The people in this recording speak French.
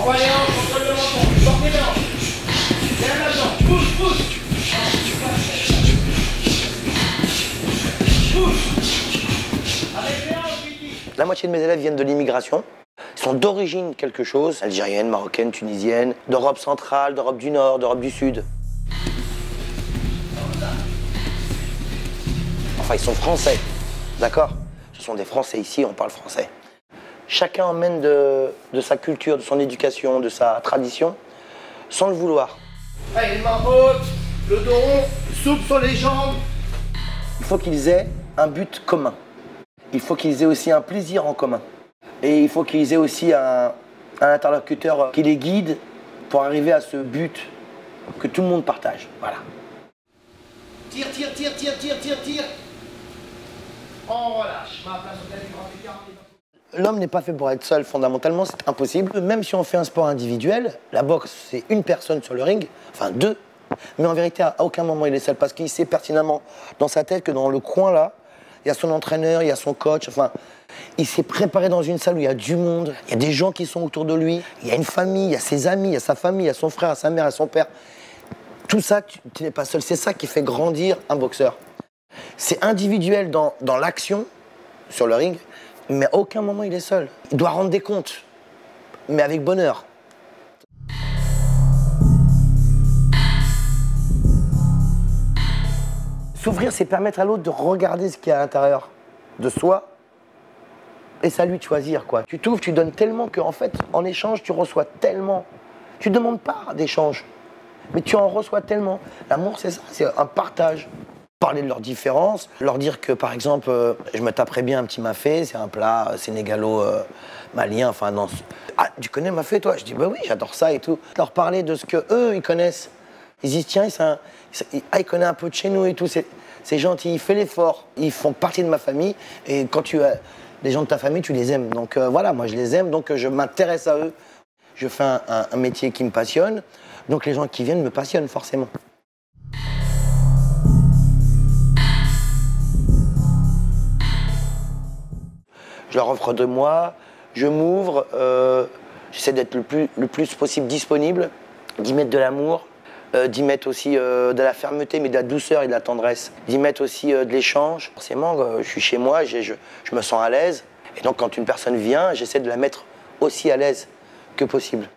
pas les hanches, contrôle le menton. Sortez les hanches. Viens là-dedans. Pousse, pousse. Pousse. Avec les hanches, Vicky. La moitié de mes élèves viennent de l'immigration. Ils sont d'origine quelque chose, algérienne, marocaine, tunisienne, d'Europe centrale, d'Europe du Nord, d'Europe du Sud. Enfin, ils sont français, d'accord? Ce sont des Français ici, on parle français. Chacun emmène de sa culture, de son éducation, de sa tradition, sans le vouloir. Allez, les mains hautes, le dos rond, souple sur les jambes. Il faut qu'ils aient un but commun. Il faut qu'ils aient aussi un plaisir en commun. Et il faut qu'ils aient aussi un interlocuteur qui les guide pour arriver à ce but que tout le monde partage. Voilà. Tire, tire, tire, tire, tire, tire, tire. On relâche. Ma place au du grand écart. L'homme n'est pas fait pour être seul, fondamentalement, c'est impossible. Même si on fait un sport individuel, la boxe, c'est une personne sur le ring, enfin deux. Mais en vérité, à aucun moment il est seul, parce qu'il sait pertinemment dans sa tête que dans le coin là, il y a son entraîneur, il y a son coach, enfin, il s'est préparé dans une salle où il y a du monde, il y a des gens qui sont autour de lui, il y a une famille, il y a ses amis, il y a sa famille, il y a son frère, sa mère, il y a son père. Tout ça, tu n'es pas seul, c'est ça qui fait grandir un boxeur. C'est individuel dans l'action, sur le ring, mais à aucun moment il est seul. Il doit rendre des comptes, mais avec bonheur. S'ouvrir, c'est permettre à l'autre de regarder ce qu'il y a à l'intérieur de soi, et c'est à lui de choisir, quoi. Tu t'ouvres, tu donnes tellement qu'en fait, en échange, tu reçois tellement. Tu ne demandes pas d'échange, mais tu en reçois tellement. L'amour, c'est ça, c'est un partage. Parler de leurs différences, leur dire que, par exemple, je me taperais bien un petit mafé, c'est un plat sénégalo-malien, enfin, non. Ah, tu connais le mafé, toi? Je dis, bah oui, j'adore ça et tout. Leur parler de ce qu'eux, ils connaissent. Ils disent, tiens, il connaît un peu de chez nous et tout, c'est gentil, il fait l'effort. Ils font partie de ma famille, et quand tu as des gens de ta famille, tu les aimes. Donc voilà, moi je les aime, donc je m'intéresse à eux. Je fais un métier qui me passionne, donc les gens qui viennent me passionnent forcément. Je leur offre de moi, je m'ouvre, j'essaie d'être le plus possible disponible, d'y mettre de l'amour, d'y mettre aussi de la fermeté, mais de la douceur et de la tendresse, d'y mettre aussi de l'échange. Forcément, je suis chez moi, je me sens à l'aise, et donc quand une personne vient, j'essaie de la mettre aussi à l'aise que possible.